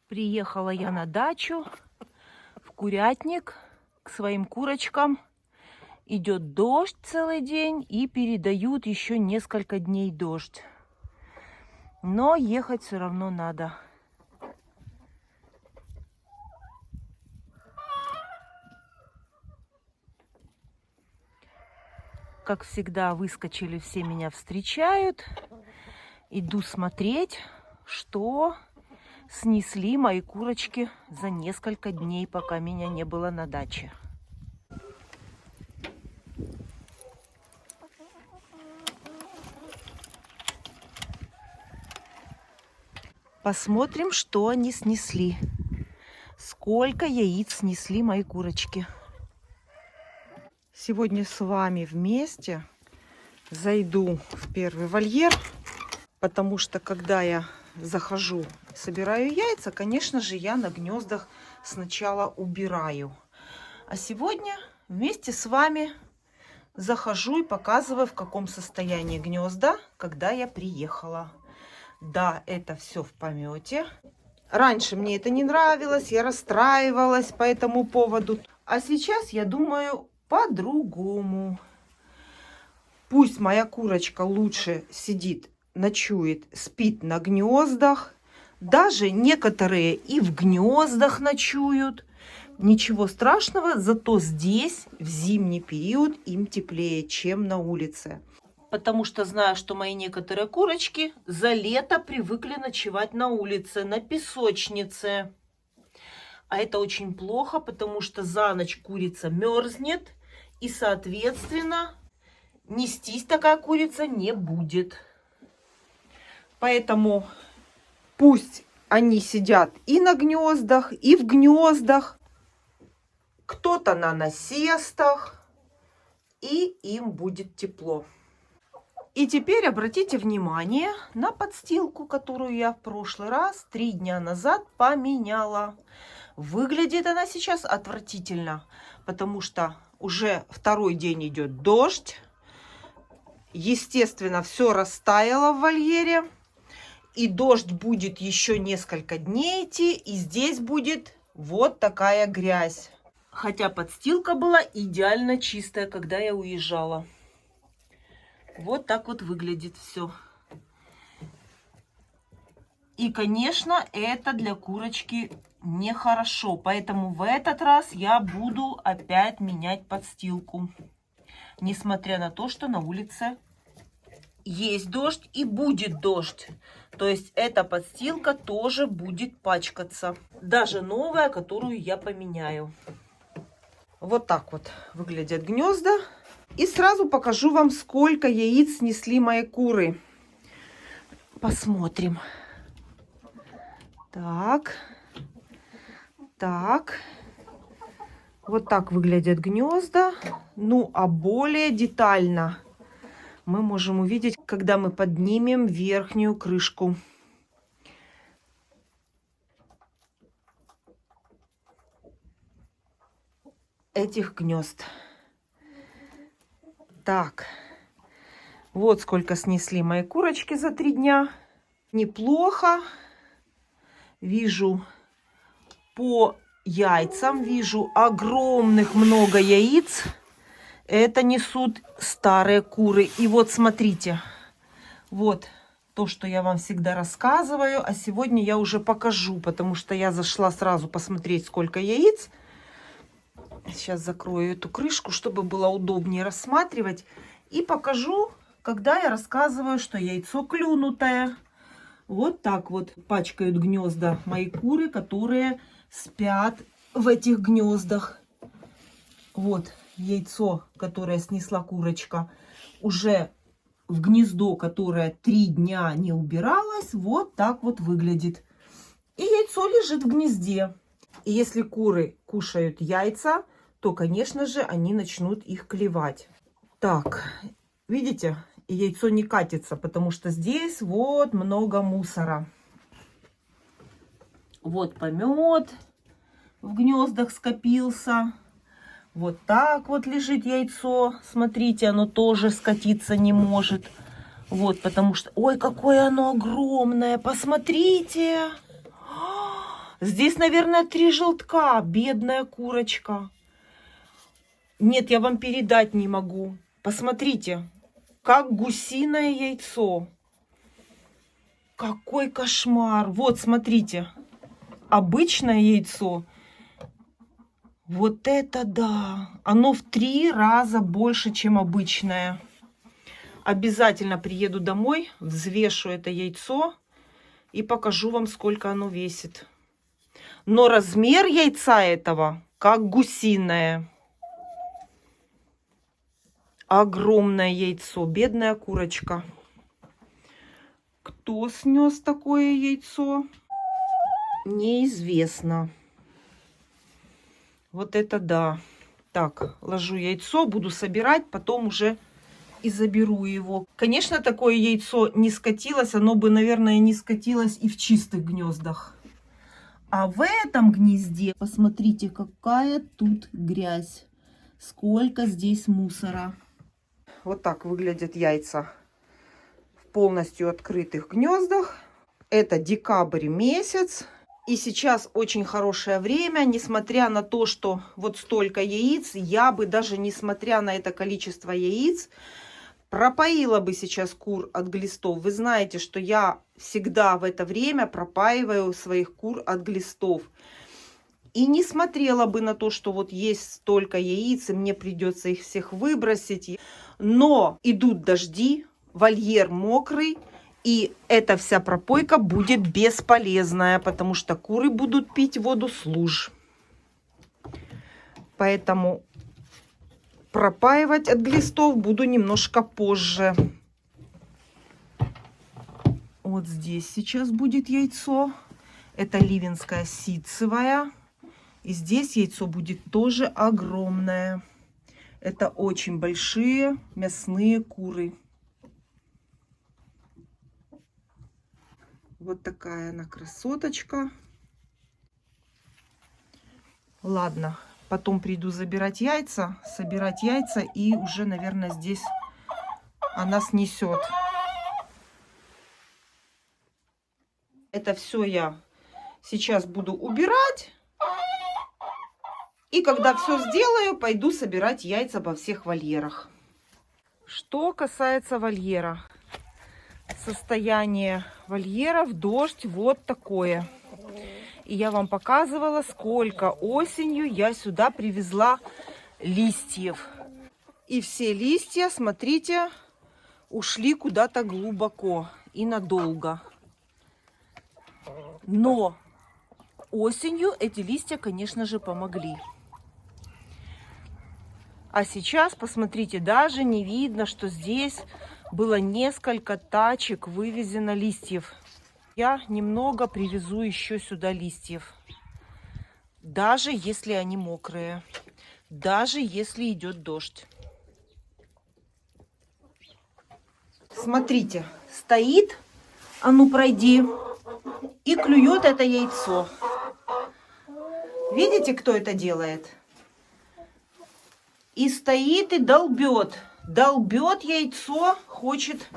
Приехала я на дачу, в курятник, к своим курочкам. Идет дождь целый день и передают еще несколько дней дождь. Но ехать все равно надо. Как всегда, выскочили, все меня встречают. Иду смотреть, что снесли мои курочки за несколько дней, пока меня не было на даче. Посмотрим, что они снесли. Сколько яиц снесли мои курочки. Сегодня с вами вместе зайду в первый вольер, потому что когда я захожу, собираю яйца, конечно же, я на гнездах сначала убираю. А сегодня вместе с вами захожу и показываю, в каком состоянии гнезда, когда я приехала. Да, это все в помете. Раньше мне это не нравилось, я расстраивалась по этому поводу. А сейчас я думаю по-другому. Пусть моя курочка лучше сидит, ночует, спит на гнездах. Даже некоторые и в гнездах ночуют. Ничего страшного, зато здесь в зимний период им теплее, чем на улице. Потому что знаю, что мои некоторые курочки за лето привыкли ночевать на улице, на песочнице. А это очень плохо, потому что за ночь курица мерзнет, и, соответственно, нестись такая курица не будет. Поэтому пусть они сидят и на гнездах, и в гнездах. Кто-то на насестах, и им будет тепло. И теперь обратите внимание на подстилку, которую я в прошлый раз, 3 дня назад, поменяла. Выглядит она сейчас отвратительно, потому что уже второй день идет дождь. Естественно, все растаяло в вольере. И дождь будет еще несколько дней идти, и здесь будет вот такая грязь. Хотя подстилка была идеально чистая, когда я уезжала. Вот так вот выглядит все. И, конечно, это для курочки нехорошо. Поэтому в этот раз я буду опять менять подстилку. Несмотря на то, что на улице есть дождь и будет дождь. То есть эта подстилка тоже будет пачкаться. Даже новая, которую я поменяю. Вот так вот выглядят гнезда. И сразу покажу вам, сколько яиц снесли мои куры. Посмотрим. Так. Так. Вот так выглядят гнезда. Ну, а более детально мы можем увидеть, когда мы поднимем верхнюю крышку. Этих гнезд. Так, вот сколько снесли мои курочки за 3 дня. Неплохо. Вижу по яйцам, вижу огромных много яиц. Это несут старые куры. И вот смотрите, вот то, что я вам всегда рассказываю. А сегодня я уже покажу, потому что я зашла сразу посмотреть, сколько яиц. Сейчас закрою эту крышку, чтобы было удобнее рассматривать. И покажу, когда я рассказываю, что яйцо клюнутое. Вот так вот пачкают гнезда мои куры, которые спят в этих гнездах. Вот яйцо, которое снесла курочка, уже в гнездо, которое 3 дня не убиралось. Вот так вот выглядит. И яйцо лежит в гнезде. И если куры кушают яйца, то, конечно же, они начнут их клевать. Так, видите, и яйцо не катится, потому что здесь вот много мусора. Вот помет в гнездах скопился. Вот так вот лежит яйцо. Смотрите, оно тоже скатиться не может. Вот, потому что... Ой, какое оно огромное! Посмотрите! Здесь, наверное, 3 желтка. Бедная курочка. Нет, я вам передать не могу. Посмотрите, как гусиное яйцо. Какой кошмар. Вот, смотрите. Обычное яйцо. Вот это да. Оно в 3 раза больше, чем обычное. Обязательно приеду домой, взвешу это яйцо и покажу вам, сколько оно весит. Но размер яйца этого, как гусиное. Огромное яйцо. Бедная курочка. Кто снес такое яйцо? Неизвестно. Вот это да. Так, ложу яйцо, буду собирать, потом уже и заберу его. Конечно, такое яйцо не скатилось. Оно бы, наверное, не скатилось и в чистых гнездах. А в этом гнезде, посмотрите, какая тут грязь. Сколько здесь мусора. Вот так выглядят яйца в полностью открытых гнездах. Это декабрь месяц. И сейчас очень хорошее время, несмотря на то, что вот столько яиц, я бы даже несмотря на это количество яиц, пропоила бы сейчас кур от глистов. Вы знаете, что я всегда в это время пропаиваю своих кур от глистов. И не смотрела бы на то, что вот есть столько яиц, и мне придется их всех выбросить. Но идут дожди, вольер мокрый, и эта вся пропойка будет бесполезная, потому что куры будут пить воду с луж. Поэтому пропаивать от глистов буду немножко позже. Вот здесь сейчас будет яйцо. Это ливенская ситцевая. И здесь яйцо будет тоже огромное. Это очень большие мясные куры. Вот такая она красоточка. Ладно, потом приду забирать яйца, собирать яйца, и уже, наверное, здесь она снесет. Это все я сейчас буду убирать. И когда все сделаю, пойду собирать яйца во всех вольерах. Что касается вольера. Состояние вольера в дождь вот такое. И я вам показывала, сколько осенью я сюда привезла листьев. И все листья, смотрите, ушли куда-то глубоко и надолго. Но осенью эти листья, конечно же, помогли. А сейчас, посмотрите, даже не видно, что здесь было несколько тачек вывезено листьев. Я немного привезу еще сюда листьев. Даже если они мокрые. Даже если идет дождь. Смотрите, стоит, а ну пройди, и клюет это яйцо. Видите, кто это делает? И стоит и долбет. Долбет яйцо, хочет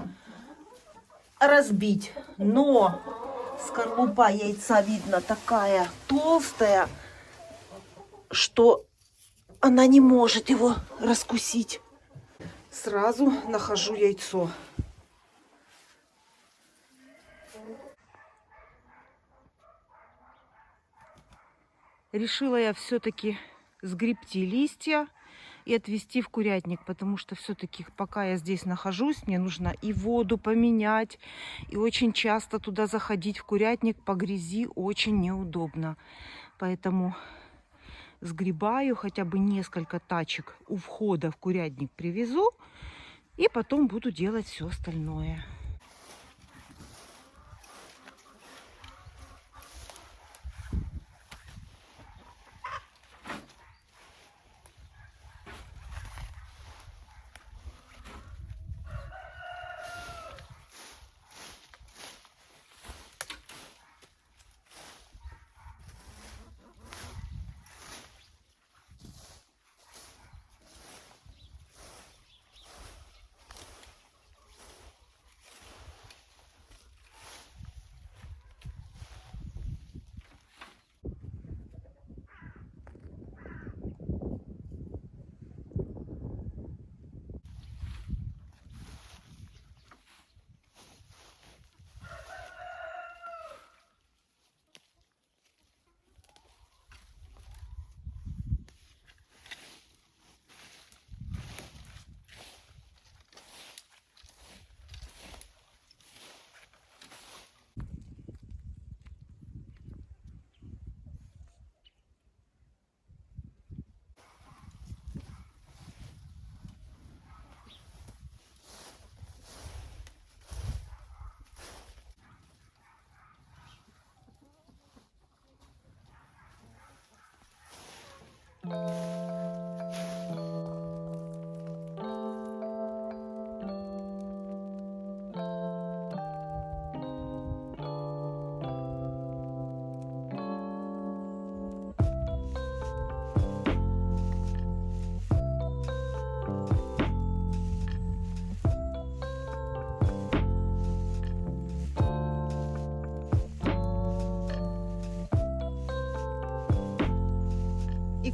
разбить. Но скорлупа яйца, видно, такая толстая, что она не может его раскусить. Сразу нахожу яйцо. Решила я все-таки сгребти листья и отвезти в курятник, потому что все-таки пока я здесь нахожусь, мне нужно и воду поменять, и очень часто туда заходить в курятник по грязи очень неудобно. Поэтому сгребаю, хотя бы несколько тачек у входа в курятник привезу, и потом буду делать все остальное.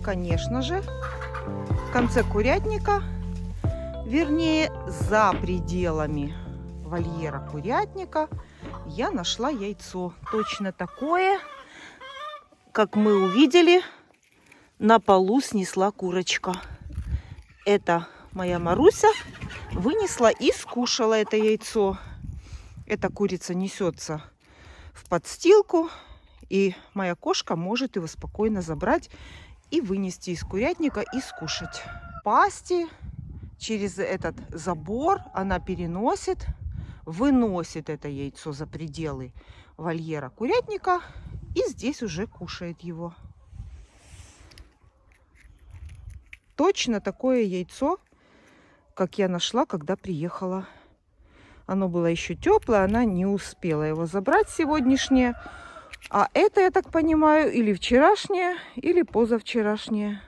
конечно же, в конце курятника, вернее, за пределами вольера курятника, я нашла яйцо. Точно такое, как мы увидели, на полу снесла курочка. Это моя Маруся вынесла и скушала это яйцо. Эта курица несется в подстилку, и моя кошка может его спокойно забрать и вынести из курятника и скушать. Пасти через этот забор она переносит, выносит это яйцо за пределы вольера курятника и здесь уже кушает его. Точно такое яйцо, как я нашла, когда приехала. Оно было еще теплое, она не успела его забрать сегодняшнее. А это, я так понимаю, или вчерашнее, или позавчерашнее.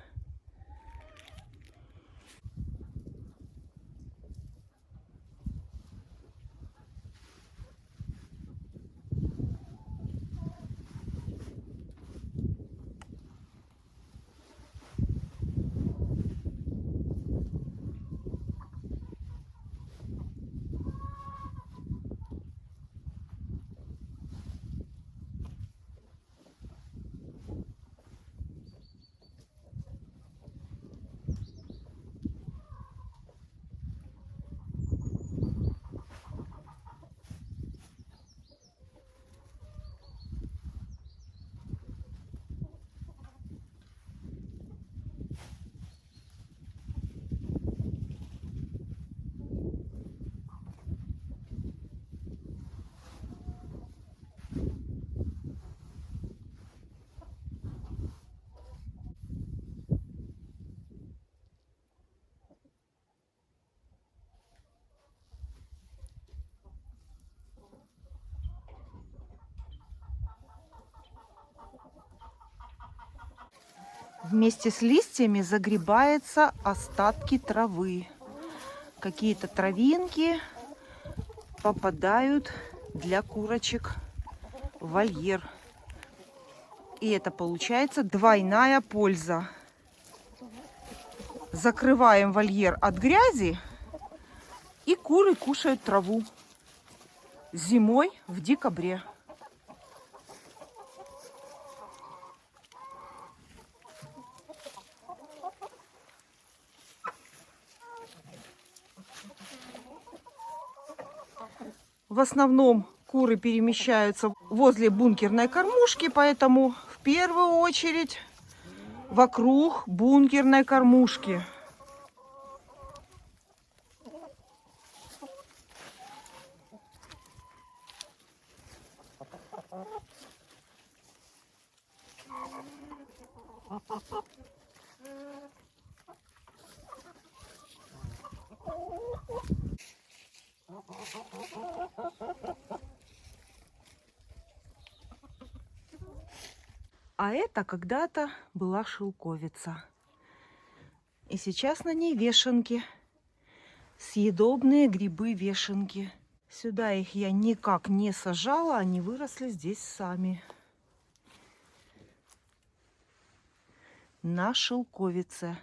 Вместе с листьями загребаются остатки травы. Какие-то травинки попадают для курочек в вольер. И это получается двойная польза. Закрываем вольер от грязи, и куры кушают траву зимой в декабре. В основном куры перемещаются возле бункерной кормушки, поэтому в первую очередь вокруг бункерной кормушки. А это когда-то была шелковица. И сейчас на ней вешенки. Съедобные грибы-вешенки. Сюда их я никак не сажала, они выросли здесь сами. На шелковице.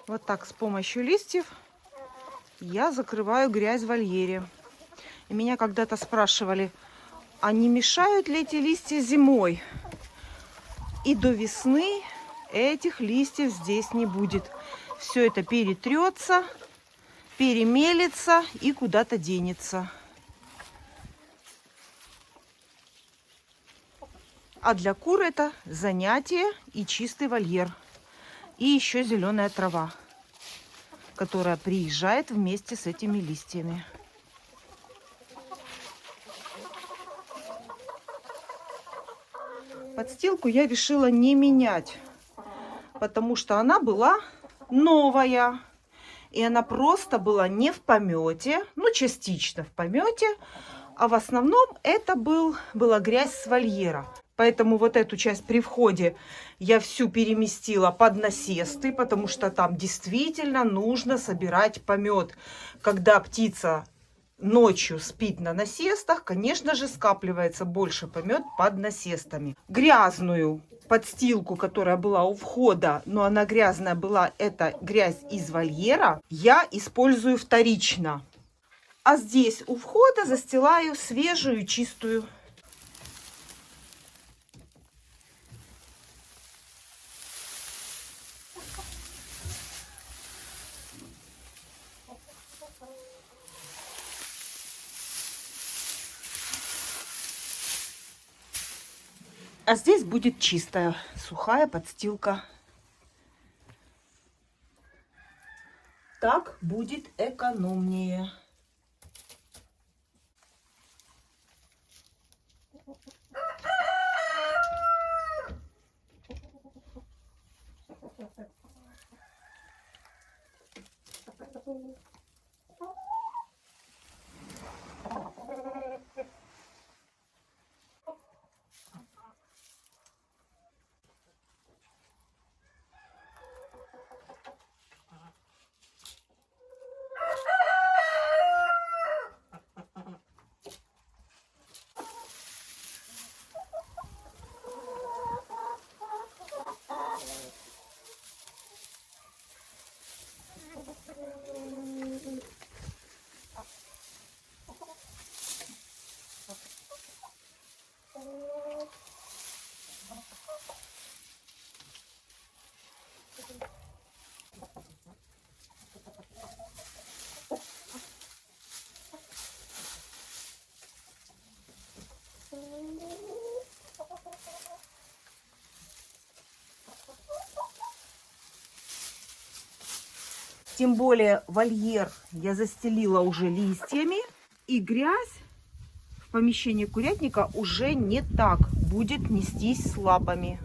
Вот так с помощью листьев я закрываю грязь в вольере. И меня когда-то спрашивали, а не мешают ли эти листья зимой? И до весны этих листьев здесь не будет. Все это перетрется, перемелится и куда-то денется. А для кур это занятие и чистый вольер. И еще зеленая трава, которая приезжает вместе с этими листьями. Подстилку я решила не менять, потому что она была новая. И она просто была не в помете, ну, частично в помете, а в основном это была грязь с вольера. Поэтому вот эту часть при входе я всю переместила под насесты, потому что там действительно нужно собирать помет. Когда птица ночью спит на насестах, конечно же, скапливается больше помет под насестами. Грязную подстилку, которая была у входа, но она грязная была, это грязь из вольера, я использую вторично. А здесь у входа застилаю свежую, чистую. А здесь будет чистая, сухая подстилка. Так будет экономнее. Тем более вольер я застелила уже листьями, и грязь в помещении курятника уже не так будет нестись с лапами.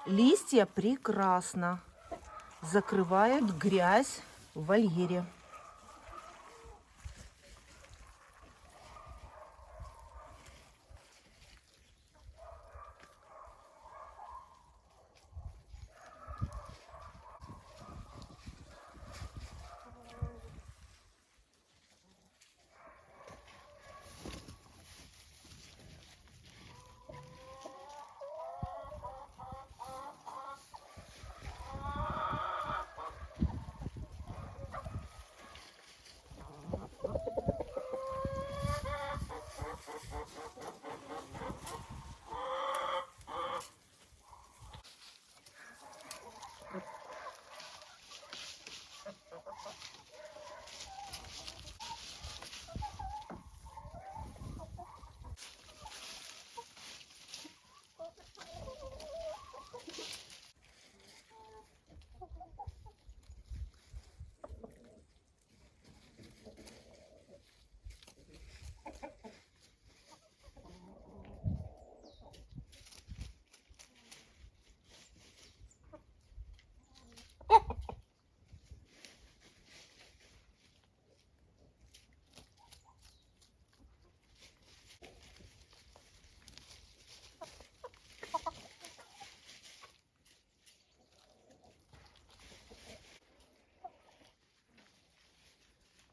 Листья прекрасно закрывают грязь в вольере.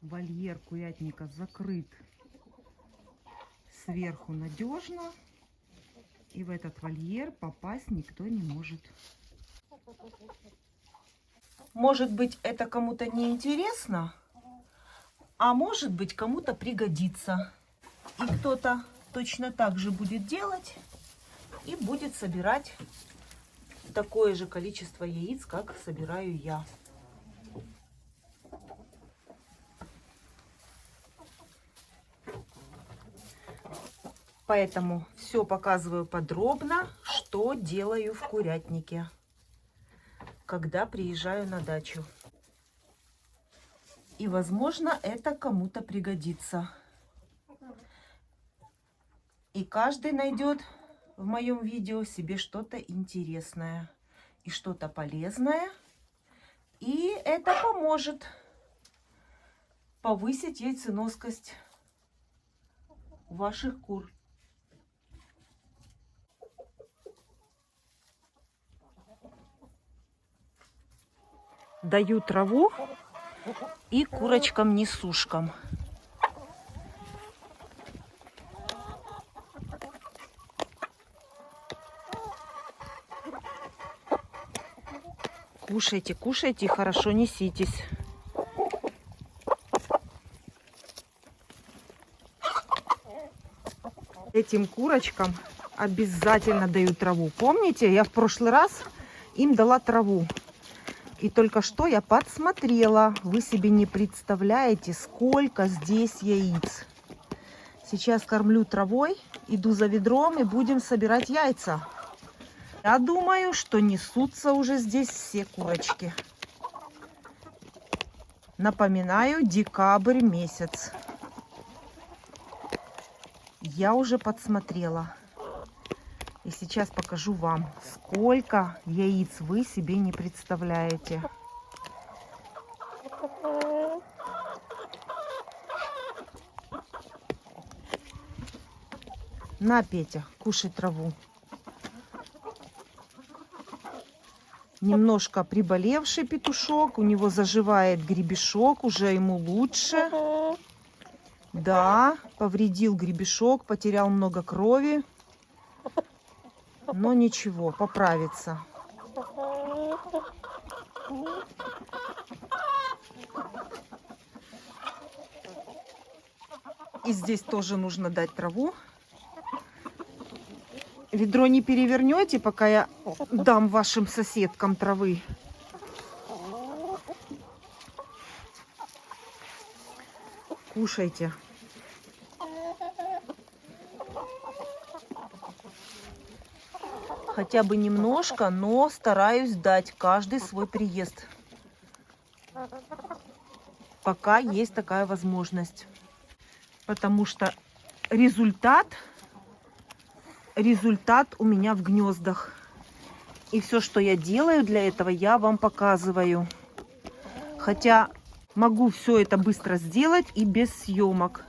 Вольер курятника закрыт сверху надежно, и в этот вольер попасть никто не может. Может быть, это кому-то не интересно, а может быть, кому-то пригодится. И кто-то точно так же будет делать и будет собирать такое же количество яиц, как собираю я. Поэтому все показываю подробно, что делаю в курятнике, когда приезжаю на дачу. И, возможно, это кому-то пригодится. И каждый найдет в моем видео себе что-то интересное и что-то полезное. И это поможет повысить яйценоскость ваших кур. Даю траву и курочкам-несушкам. Кушайте, кушайте и хорошо неситесь. Этим курочкам обязательно даю траву. Помните, я в прошлый раз им дала траву. И только что я подсмотрела. Вы себе не представляете, сколько здесь яиц. Сейчас кормлю травой, иду за ведром и будем собирать яйца. Я думаю, что несутся уже здесь все курочки. Напоминаю, декабрь месяц. Я уже подсмотрела. И сейчас покажу вам, сколько яиц вы себе не представляете. На, Петя, кушай траву. Немножко приболевший петушок, у него заживает гребешок, уже ему лучше. Да, повредил гребешок, потерял много крови. Но ничего, поправится. И здесь тоже нужно дать траву. Ведро не перевернете, пока я дам вашим соседкам травы. Кушайте. Хотя бы немножко, но стараюсь дать каждый свой приезд. Пока есть такая возможность. Потому что результат у меня в гнездах. И все, что я делаю для этого, я вам показываю. Хотя могу все это быстро сделать и без съемок.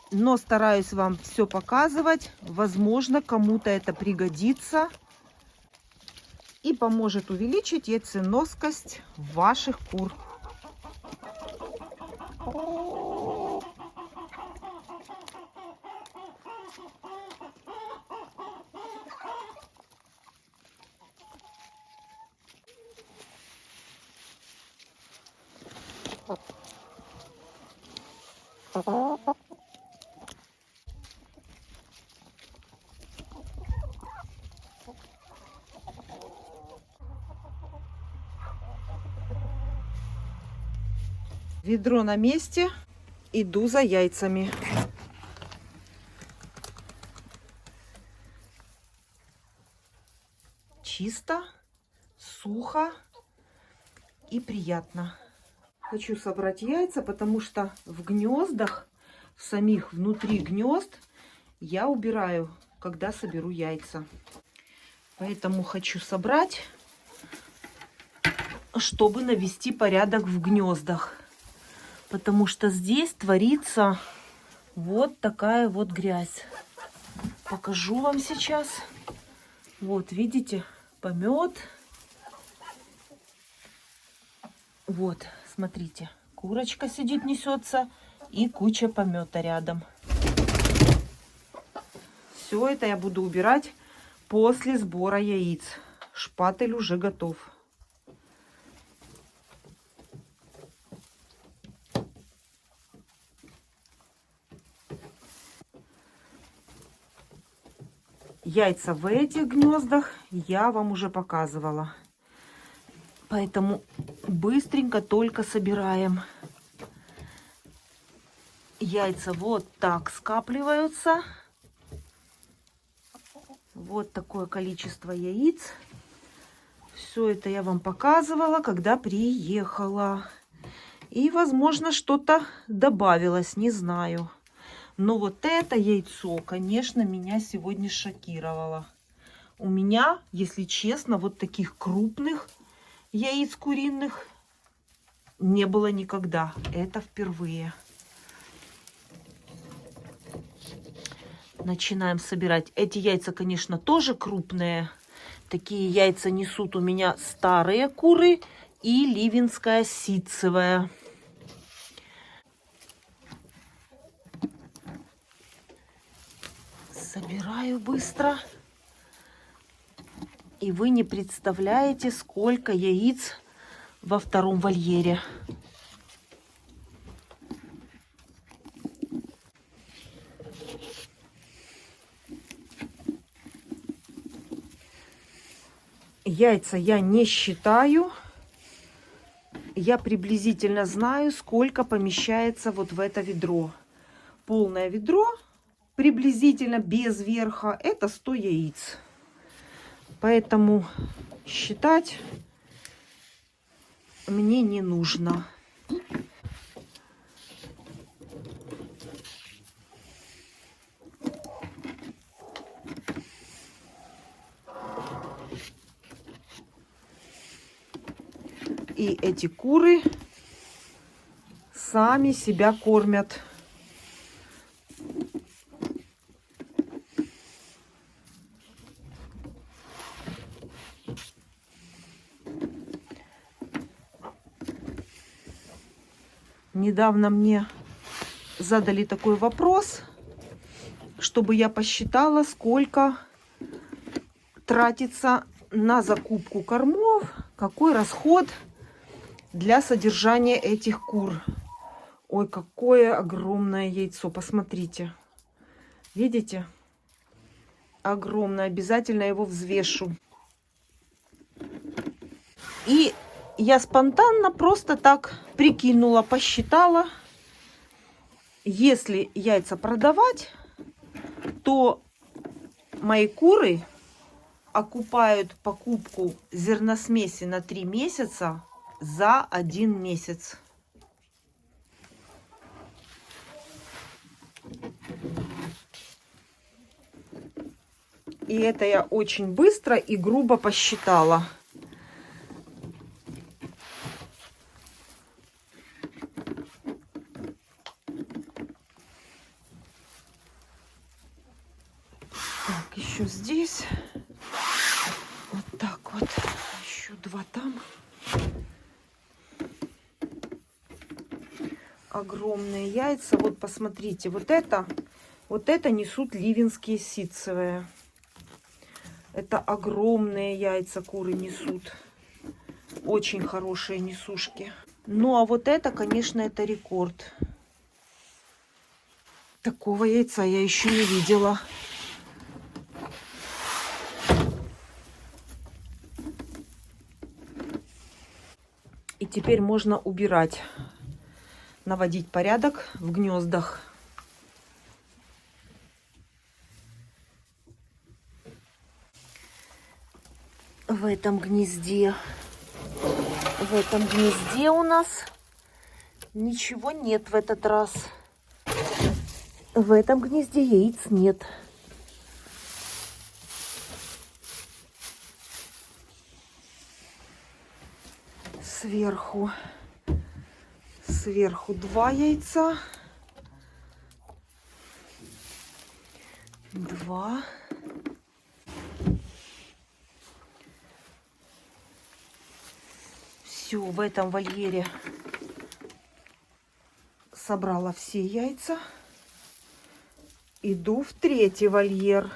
Но стараюсь вам все показывать. Возможно, кому-то это пригодится. И поможет увеличить яйценоскость ваших кур. Ведро на месте. Иду за яйцами. Чисто, сухо и приятно. Хочу собрать яйца, потому что в гнездах, в самих внутри гнезд, я убираю, когда соберу яйца. Поэтому хочу собрать, чтобы навести порядок в гнездах. Потому что здесь творится вот такая вот грязь. Покажу вам сейчас. Вот, видите, помет. Вот, смотрите, курочка сидит, несется, и куча помета рядом. Все это я буду убирать после сбора яиц. Шпатель уже готов. Яйца в этих гнездах я вам уже показывала. Поэтому быстренько только собираем. Яйца вот так скапливаются. Вот такое количество яиц. Все это я вам показывала, когда приехала. И, возможно, что-то добавилось, не знаю. Но вот это яйцо, конечно, меня сегодня шокировало. У меня, если честно, вот таких крупных яиц куриных не было никогда. Это впервые. Начинаем собирать. Эти яйца, конечно, тоже крупные. Такие яйца несут у меня старые куры и ливенская ситцевая. Собираю быстро. И вы не представляете, сколько яиц во втором вольере. Яйца я не считаю. Я приблизительно знаю, сколько помещается вот в это ведро. Полное ведро, приблизительно без верха, это 100 яиц. Поэтому считать мне не нужно. И эти куры сами себя кормят. Недавно мне задали такой вопрос, чтобы я посчитала, сколько тратится на закупку кормов, какой расход для содержания этих кур. Ой, какое огромное яйцо, посмотрите. Видите? Огромное. Обязательно его взвешу. И я спонтанно просто так прикинула, посчитала. Если яйца продавать, то мои куры окупают покупку зерносмеси на 3 месяца за 1 месяц. И это я очень быстро и грубо посчитала. Так, еще здесь. Вот так вот. Еще 2 там. Огромные яйца. Вот посмотрите, вот это несут ливенские ситцевые. Это огромные яйца куры несут. Очень хорошие несушки. Ну, а вот это, конечно, это рекорд. Такого яйца я еще не видела. И теперь можно убирать, наводить порядок в гнездах. В этом гнезде у нас ничего нет в этот раз. В этом гнезде яиц нет. Сверху 2 яйца. 2. Все, в этом вольере собрала все яйца. Иду в 3-й вольер.